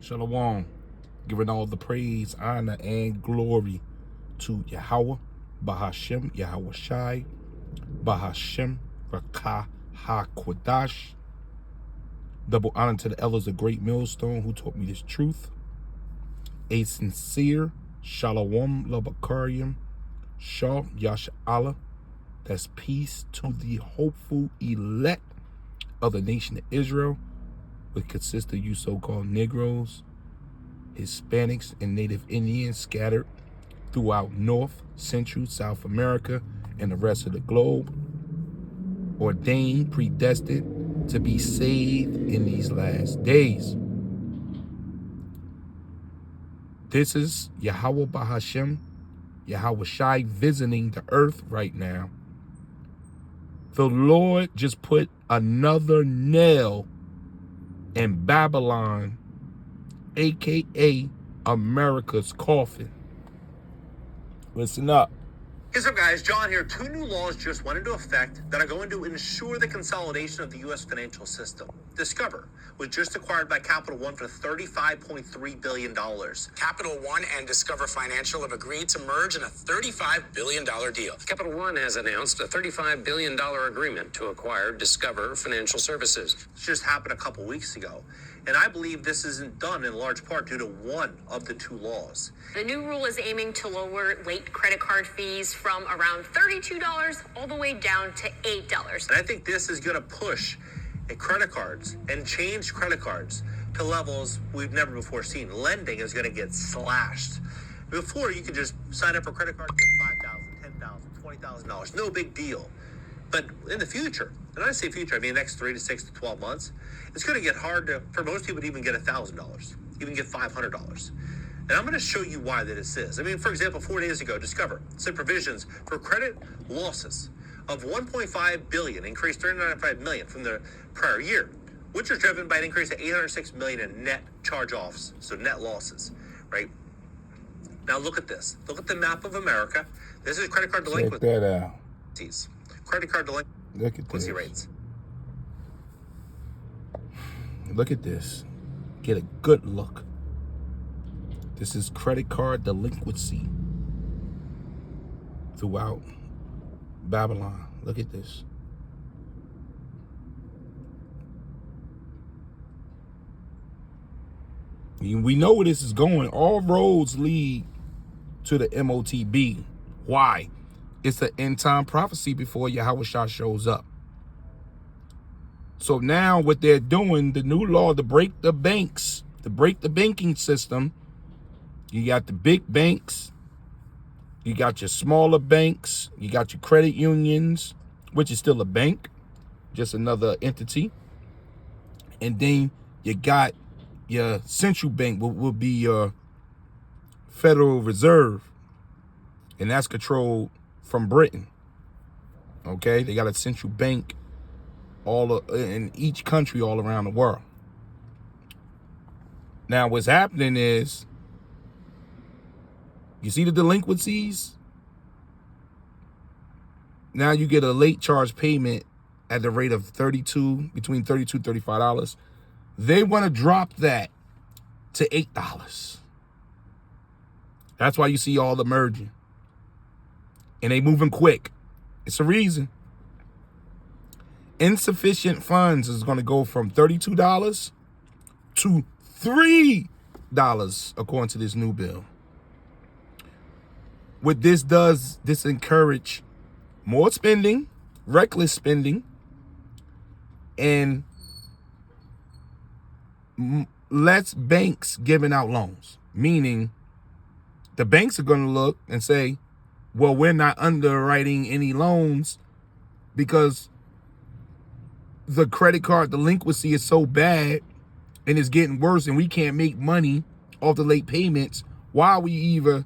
Shalom. Giving all the praise, honor, and glory to Yahweh, Bahashem, Yahweh Shai, Bahashem, Rakah HaKodash. Double honor to the elders of Great Millstone who taught me this truth. A sincere Shalom Labakarium, Shah Yasha Allah. That's peace to the hopeful elect of the nation of Israel, which consists of you so-called Negroes, Hispanics, and Native Indians scattered throughout North, Central, South America, and the rest of the globe, ordained, predestined to be saved in these last days. This is Yahweh Bahashem, Yahweh Shai visiting the earth right now. The Lord just put another nail in Babylon, aka America's coffin. Listen up. What's up, guys? John here. 2 new laws just went into effect that are going to ensure the consolidation of the U.S. financial system. Discover was just acquired by Capital One for $35.3 billion. Capital One and Discover Financial have agreed to merge in a $35 billion deal. Capital One has announced a $35 billion agreement to acquire Discover Financial Services. This just happened a couple weeks ago. And I believe this isn't done in large part due to one of the 2 laws. The new rule is aiming to lower late credit card fees from around $32 all the way down to $8. And I think this is going to push credit cards and change credit cards to levels we've never before seen. Lending is going to get slashed. Before, you could just sign up for a credit card and get $5,000, $10,000, $20,000. No big deal. But in the future, and I say future, I mean next 3 to 6 to 12 months, it's going to get hard for most people to even get $1,000, even get $500. And I'm going to show you why this is. I mean, for example, 4 days ago, Discover said provisions for credit losses of $1.5 billion increased $395 million from the prior year, which was driven by an increase of $806 million in net charge-offs, so net losses, right? Now look at this. Look at the map of America. This is credit card delinquencies. Check that out. Credit card Look at delinquency this. rates. Look at this. Get a good look. This is credit card delinquency throughout Babylon. Look at this. We know where this is going. All roads lead to the MOTB. Why? It's an end time prophecy before Yahweh Shah shows up. So now what they're doing, the new law to break the banks, to break the banking system, you got the big banks, you got your smaller banks, you got your credit unions, which is still a bank, just another entity. And then you got your central bank, will be your Federal Reserve, and that's controlled from Britain. Okay, they got a central bank in each country all around the world. Now what's happening is, you see the delinquencies? Now you get a late charge payment at the rate of between $32 and $35. They want to drop that to $8. That's why you see all the merging. And they moving quick. It's a reason. Insufficient funds is going to go from $32 to $3 according to this new bill. What this does, this encourage more spending, reckless spending, and less banks giving out loans. Meaning the banks are going to look and say, well, we're not underwriting any loans because the credit card delinquency is so bad and it's getting worse and we can't make money off the late payments. Why are we even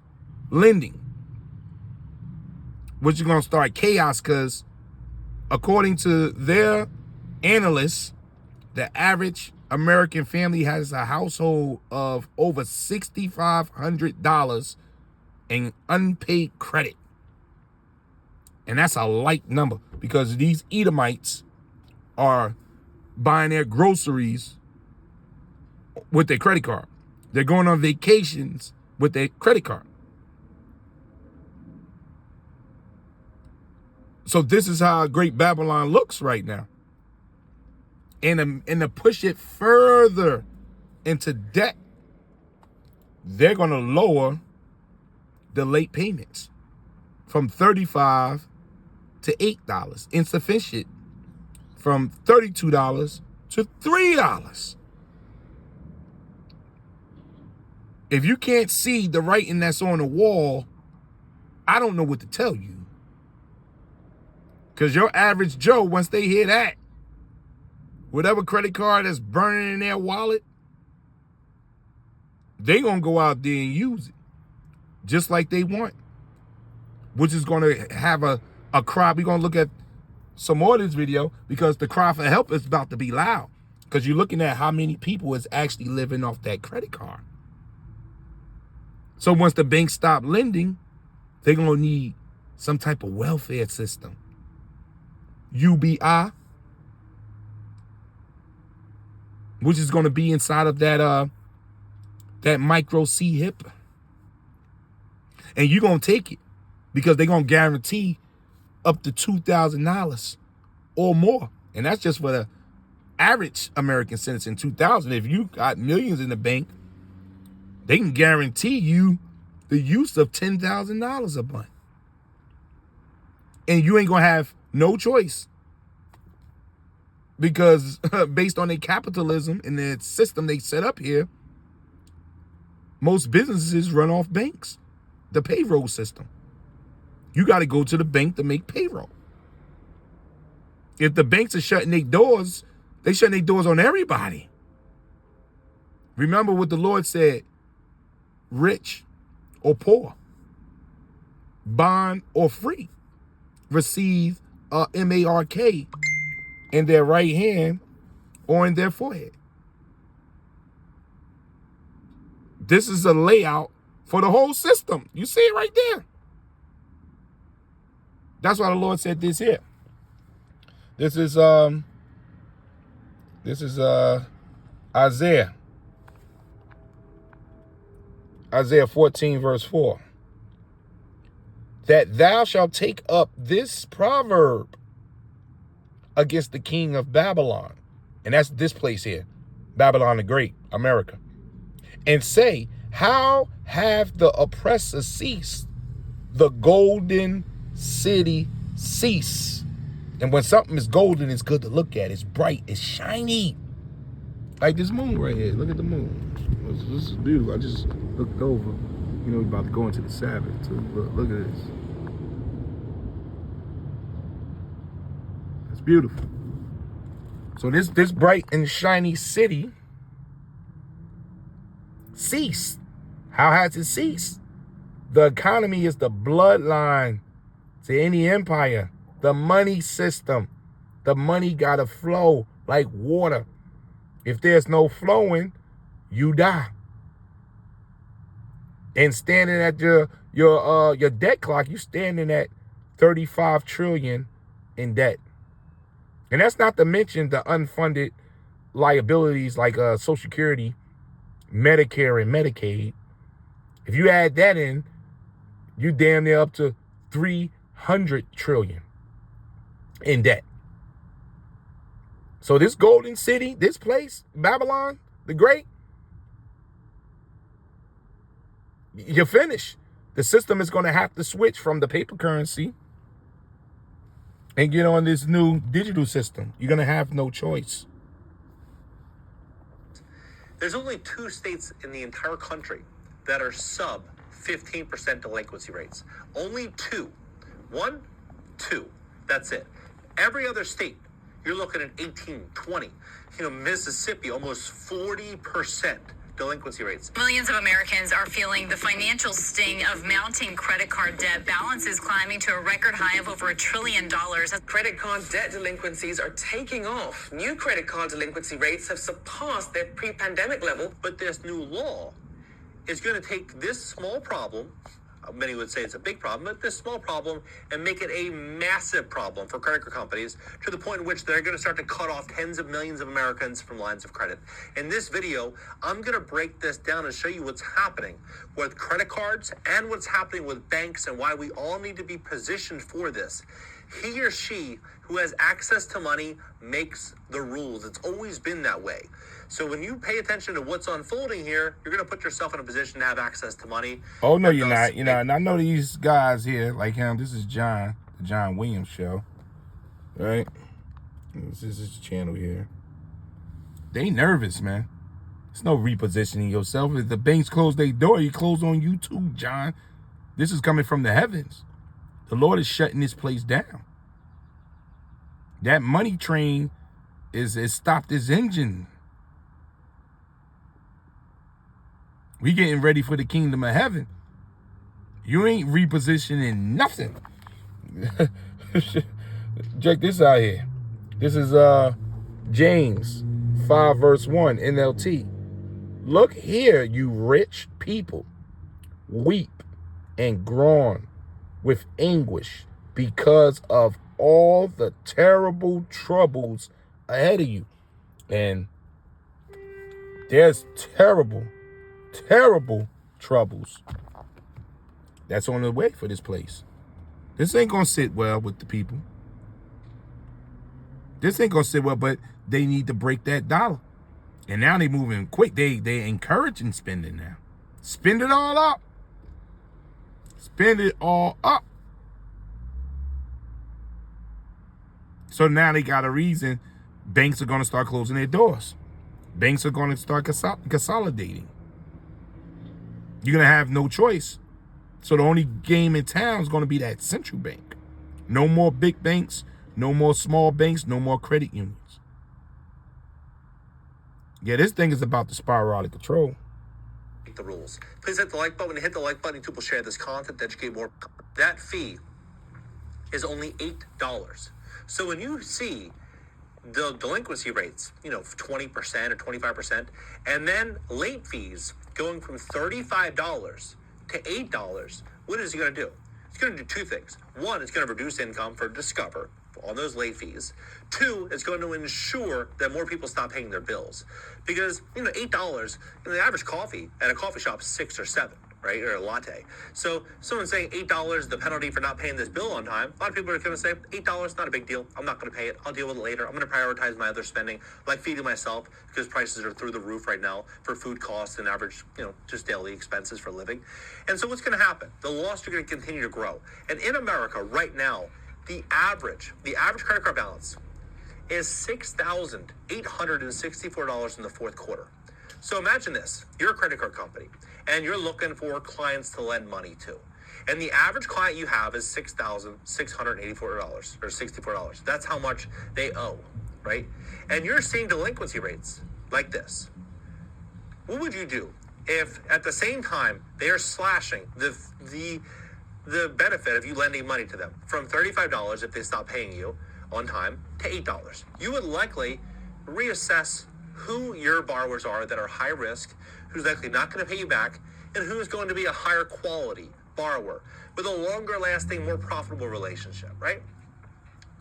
lending? Which is going to start chaos because according to their analysts, the average American family has a household of over $6,500 in unpaid credit. And that's a light number because these Edomites are buying their groceries with their credit card. They're going on vacations with their credit card. So this is how Great Babylon looks right now. And to push it further into debt, they're going to lower the late payments from $35 to $8. Insufficient from $32 to $3. If you can't see the writing that's on the wall, I don't know what to tell you. Because your average Joe, once they hear that, whatever credit card that's burning in their wallet, they going to go out there and use it just like they want, which is going to have a cry. We're going to look at some more of this video because the cry for help is about to be loud because you're looking at how many people is actually living off that credit card. So once the banks stop lending, they're going to need some type of welfare system. UBI, which is going to be inside of that micro C-HIP. And you're going to take it because they're going to guarantee up to $2,000 or more. And that's just for the average American citizen, $2,000. If you got millions in the bank, they can guarantee you the use of $10,000 a month. And you ain't going to have no choice because based on their capitalism and the system they set up here, most businesses run off banks, the payroll system. You got to go to the bank to make payroll. If the banks are shutting their doors, they shutting their doors on everybody. Remember what the Lord said, rich or poor, bond or free, receive a mark in their right hand or in their forehead. This is a layout for the whole system. You see it right there. That's why the Lord said this here. This is Isaiah. Isaiah 14 verse 4. That thou shalt take up this proverb against the king of Babylon. And that's this place here. Babylon the Great, America. And say, how have the oppressors ceased? The golden city cease. And when something is golden, it's good to look at. It's bright. It's shiny. Like this moon right here. Look at the moon. This is beautiful. I just looked over. You know, we're about to go into the Sabbath too. Look at this. It's beautiful. So this bright and shiny city ceased. How has it ceased? The economy is the bloodline to any empire. The money system. The money gotta flow like water. If there's no flowing, you die. And standing at your debt clock, you standing at 35 trillion in debt. And that's not to mention the unfunded liabilities like Social Security, Medicare, and Medicaid. If you add that in, you damn near up to 300 trillion in debt. So this golden city, this place, Babylon the Great, you're finished. The system is going to have to switch from the paper currency and get on this new digital system. You're going to have no choice. There's only 2 states in the entire country that are sub 15% delinquency rates. Only 2. 1, 2. That's it. Every other state, you're looking at 18, 20. You know, Mississippi, almost 40% delinquency rates. Millions of Americans are feeling the financial sting of mounting credit card debt. Balances climbing to a record high of over $1 trillion. Credit card debt delinquencies are taking off. New credit card delinquency rates have surpassed their pre-pandemic level. But this new law is going to take this small problem many would say it's a big problem, but this small problem, and make it a massive problem for credit card companies to the point in which they're going to start to cut off tens of millions of Americans from lines of credit. In this video, I'm going to break this down and show you what's happening with credit cards and what's happening with banks and why we all need to be positioned for this. He or she who has access to money makes the rules. It's always been that way. So when you pay attention to what's unfolding here, you're going to put yourself in a position to have access to money. Oh, no, you're not. You know, and I know these guys here, like him. This is John, the John Williams Show, right? This is his channel here. They nervous, man. It's no repositioning yourself. If the banks close their door, you close on you too, John. This is coming from the heavens. The Lord is shutting this place down. That money train is stopped its engine. We getting ready for the kingdom of heaven. You ain't repositioning nothing. Check this out here. This is James 5 verse 1 NLT. Look here, you rich people, weep and groan with anguish because of all the terrible troubles ahead of you. And there's terrible troubles that's on the way for this place. This ain't gonna sit well with the people. This ain't gonna sit well, but they need to break that dollar. And now they moving quick. They encouraging spending now. Spend it all up. Spend it all up. So now they got a reason. Banks are gonna start closing their doors. Banks are gonna start consolidating. You're gonna have no choice. So the only game in town is gonna be that central bank. No more big banks, no more small banks, no more credit unions. Yeah, this thing is about to spiral out of control. The rules. Please hit the like button. When you hit the like button, YouTube will share this content to educate more. That fee is only $8. So when you see the delinquency rates, 20% or 25%, and then late fees going from $35 to $8, what is it going to do? It's going to do two things. One, it's going to reduce income for Discover on those late fees. Two, it's going to ensure that more people stop paying their bills. Because, $8, the average coffee at a coffee shop is $6 or $7, right? Or a latte. So someone's saying $8, the penalty for not paying this bill on time. A lot of people are going to say, $8, not a big deal. I'm not going to pay it. I'll deal with it later. I'm going to prioritize my other spending, like feeding myself, because prices are through the roof right now for food costs and average, just daily expenses for living. And so what's going to happen? The loss are going to continue to grow. And in America right now, the average credit card balance is $6,864 in the fourth quarter. So imagine this. You're a credit card company, and you're looking for clients to lend money to. And the average client you have is $6,684 or $64. That's how much they owe, right? And you're seeing delinquency rates like this. What would you do if at the same time they are slashing the benefit of you lending money to them from $35 if they stop paying you on time to $8? You would likely reassess who your borrowers are that are high risk, who's likely not going to pay you back, and who's going to be a higher quality borrower with a longer lasting, more profitable relationship, right?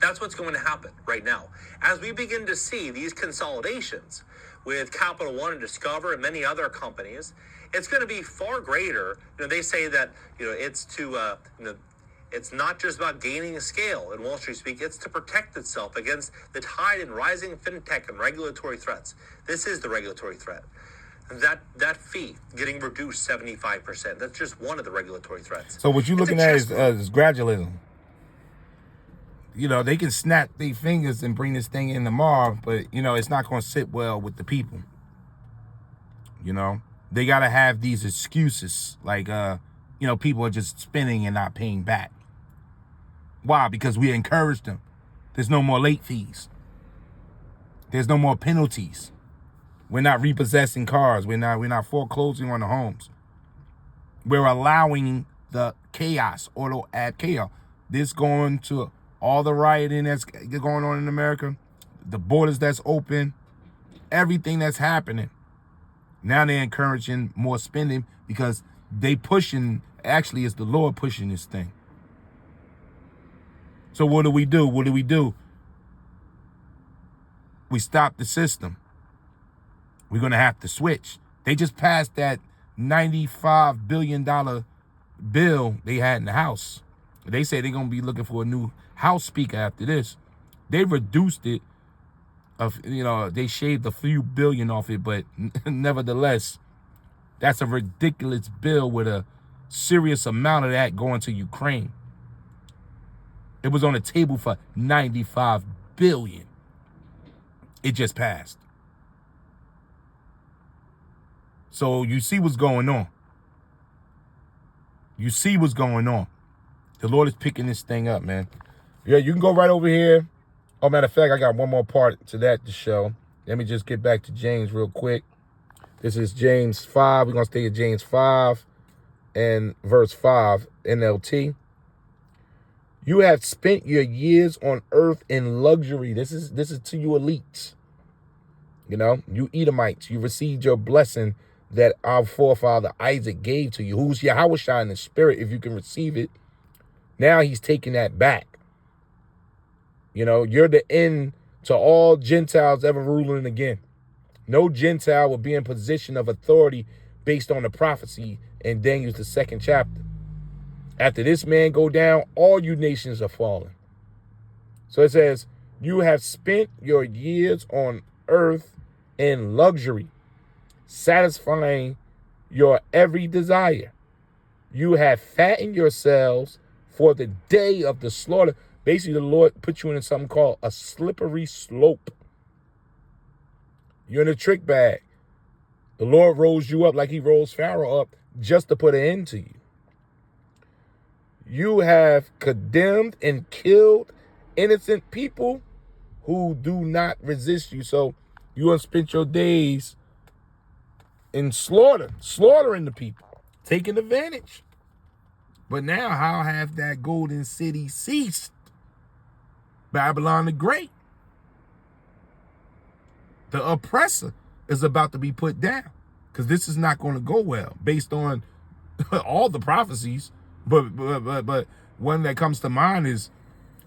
That's what's going to happen right now. As we begin to see these consolidations with Capital One and Discover and many other companies, it's going to be far greater. They say that, it's to, it's not just about gaining scale in Wall Street speak, it's to protect itself against the tide and rising fintech and regulatory threats. This is the regulatory threat. That fee getting reduced 75%. That's just one of the regulatory threats. So what you're looking at is gradualism. They can snap their fingers and bring this thing in tomorrow, but, it's not going to sit well with the people. They got to have these excuses like, people are just spending and not paying back. Why? Because we encourage them. There's no more late fees. There's no more penalties. We're not repossessing cars. We're not foreclosing on the homes. We're allowing the chaos, auto add chaos. This going to all the rioting that's going on in America, the borders that's open, everything that's happening. Now they're encouraging more spending because they pushing Actually, it's the Lord pushing this thing. So what do? What do we do? We stop the system. We're going to have to switch. They just passed that $95 billion bill they had in the House. They say they're going to be looking for a new House Speaker after this. They reduced it. They shaved a few billion off it, but nevertheless, that's a ridiculous bill with a serious amount of that going to Ukraine. It was on the table for $95 billion. It just passed. So you see what's going on. You see what's going on. The Lord is picking this thing up, man. Yeah, you can go right over here. Oh, matter of fact, I got one more part to that to show. Let me just get back to James real quick. This is James 5. We're going to stay at James 5 and verse 5, NLT. You have spent your years on earth in luxury. This is to you elites. You Edomites, you received your blessing that our forefather Isaac gave to you. Who's Yahushua in the spirit, if you can receive it. Now he's taking that back. You're the end to all Gentiles ever ruling again. No Gentile will be in position of authority based on the prophecy in Daniel, the 2nd chapter. After this man go down, all you nations are fallen. So it says, you have spent your years on earth in luxury, satisfying your every desire. You have fattened yourselves for the day of the slaughter. Basically, the Lord put you in something called a slippery slope. You're in a trick bag. The Lord rolls you up like he rolls Pharaoh up just to put an end to you. You have condemned and killed innocent people who do not resist you. So you have spent your days in slaughtering the people, taking advantage. But now, how have that golden city ceased? Babylon the Great. The oppressor is about to be put down, because this is not going to go well based on all the prophecies. But one that comes to mind is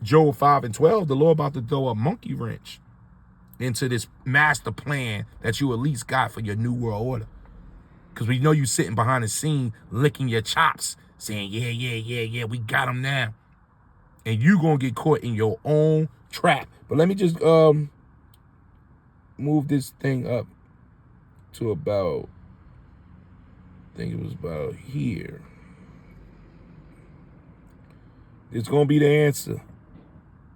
Job 5 and 12. The Lord about to throw a monkey wrench into this master plan that you at least got for your new world order. Because we know you sitting behind the scene licking your chops saying, yeah, we got them now. And you going to get caught in your own trap. But let me just move this thing up to about, I think it was about here. It's going to be the answer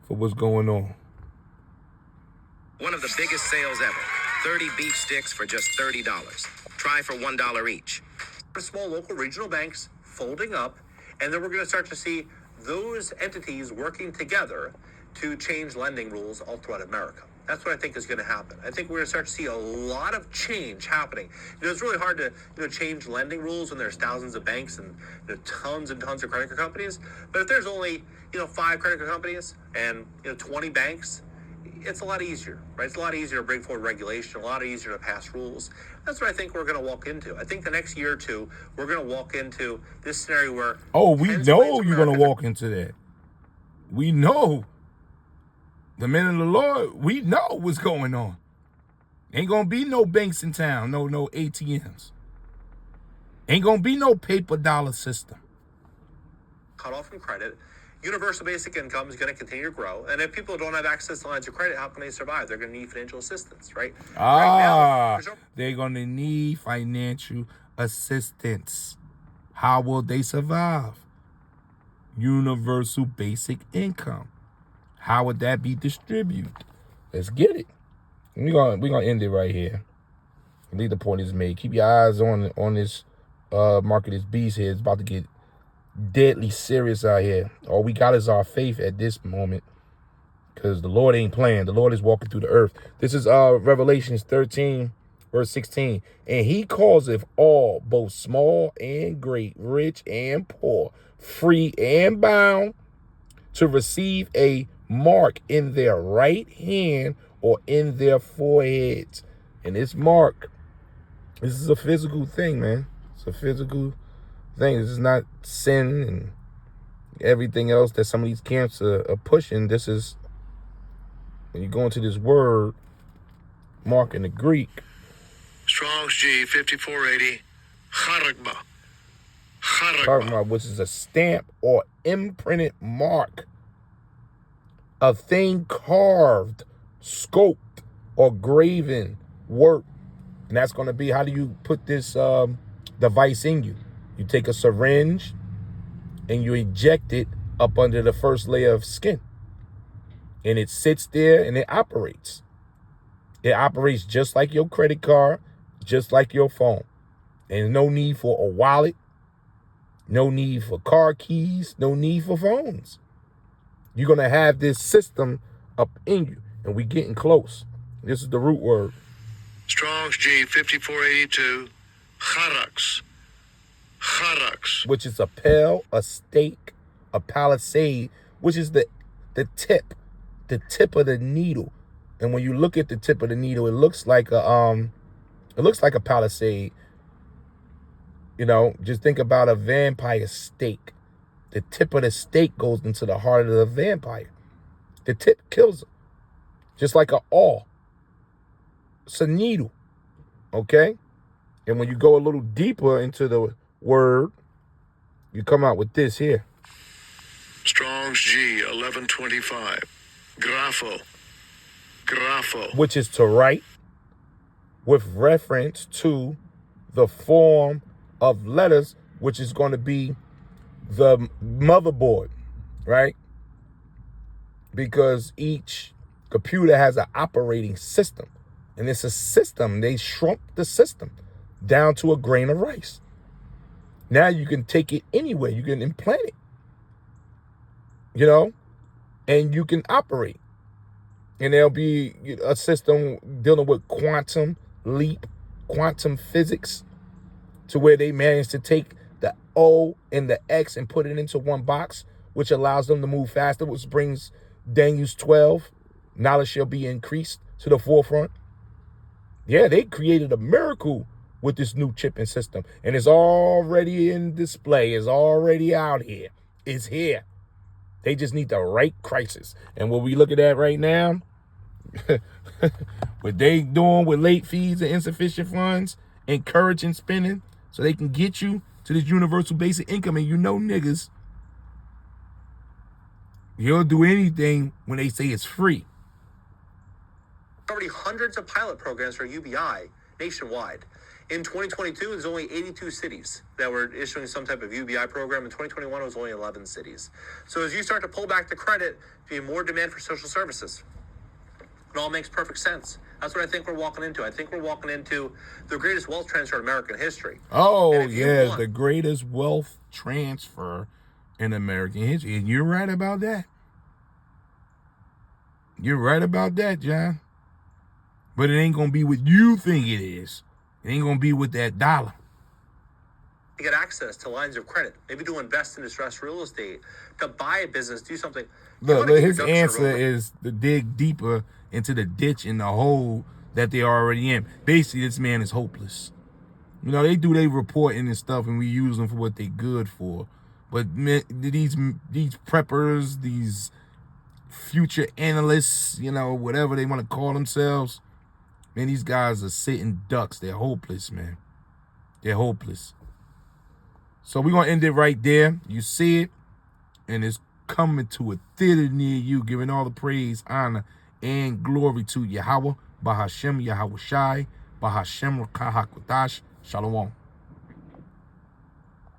for what's going on. One of the biggest sales ever. 30 beef sticks for just $30. Try for $1 each. Small local regional banks folding up, and then we're going to start to see those entities working together to change lending rules all throughout America. That's what I think is going to happen. I think we're going to start to see a lot of change happening. It's really hard to change lending rules when there's thousands of banks and tons and tons of credit card companies. But if there's only 5 credit card companies and 20 banks, it's a lot easier, right? It's a lot easier to bring forward regulation, a lot easier to pass rules. That's what I think we're going to walk into. I think the next year or two, we're going to walk into this scenario where... Oh, we know you're going to walk into that. We know. The men of the Lord, we know what's going on. Ain't going to be no banks in town, no ATMs. Ain't going to be no paper dollar system. Cut off from credit. Universal basic income is going to continue to grow. And if people don't have access to lines of credit, how can they survive? They're going to need financial assistance, right? They're going to need financial assistance. How will they survive? Universal basic income. How would that be distributed? Let's get it. We're gonna end it right here. I think the point is made. Keep your eyes on this market, this beast here. It's about to get deadly serious out here. All we got is our faith at this moment, because the Lord ain't playing. The Lord is walking through the earth. This is Revelations 13, verse 16. And he causeth all, both small and great, rich and poor, free and bound, to receive a mark in their right hand or in their foreheads. And this mark, this is a physical thing, man. It's a physical thing. This is not sin and everything else that some of these camps are pushing. This is, when you go into this word, Mark in the Greek. Strong's G 5480, Charagba. Charagba, which is a stamp or imprinted mark. A thing carved, sculpted, or graven work. And that's going to be, how do you put this device in you? You take a syringe and you eject it up under the first layer of skin. And it sits there and it operates. It operates just like your credit card, just like your phone. And no need for a wallet, no need for car keys, no need for phones. You're going to have this system up in you. And we're getting close. This is the root word. Strong's G 5482, Charax. Charax. Which is a pale, a stake, a palisade, which is the tip of the needle. And when you look at the tip of the needle, it looks like a palisade. You know, just think about a vampire stake. The tip of the stake goes into the heart of the vampire. The tip kills him. Just like an awl. It's a needle. Okay? And when you go a little deeper into the word, you come out with this here. Strong's G 1125, Grapho. Grapho. Which is to write with reference to the form of letters, which is going to be the motherboard, right? Because each computer has an operating system. And it's a system. They shrunk the system down to a grain of rice. Now you can take it anywhere. You can implant it, you know, and you can operate. And there'll be a system dealing with quantum leap, quantum physics, to where they managed to take the O and the X and put it into one box, which allows them to move faster, which brings Daniel's 12, knowledge shall be increased, to the forefront. Yeah, they created a miracle with this new chipping system. And it's already in display. It's already out here. It's here. They just need the right crisis. And what we looking at right now, what they doing with late fees and insufficient funds, encouraging spending so they can get you to this universal basic income. And you know, niggas, you'll do anything when they say it's free. Already hundreds of pilot programs for UBI nationwide. In 2022, there's only 82 cities that were issuing some type of UBI program. In 2021, it was only 11 cities. So as you start to pull back the credit, there'll be more demand for social services. It all makes perfect sense. That's what I think we're walking into. I think we're walking into the greatest wealth transfer in American history. Oh, yeah, the greatest wealth transfer in American history. And you're right about that. You're right about that, John. But it ain't going to be what you think it is. It ain't going to be with that dollar. To get access to lines of credit, maybe to invest in distressed real estate, to buy a business, do something. Look, his answer is to dig deeper into the ditch and the hole that they're already in. Basically, this man is hopeless. You know, they do their reporting and stuff, and we use them for what they're good for. But these preppers, these future analysts, you know, whatever they want to call themselves, man, these guys are sitting ducks. They're hopeless, man. They're hopeless. So we're going to end it right there. You see it, and it's coming to a theater near you, giving all the praise, honor, and glory to Yahweh, Bahashem, Yahweh Shai, Bahashem, Rakah HaKodash. Shalom.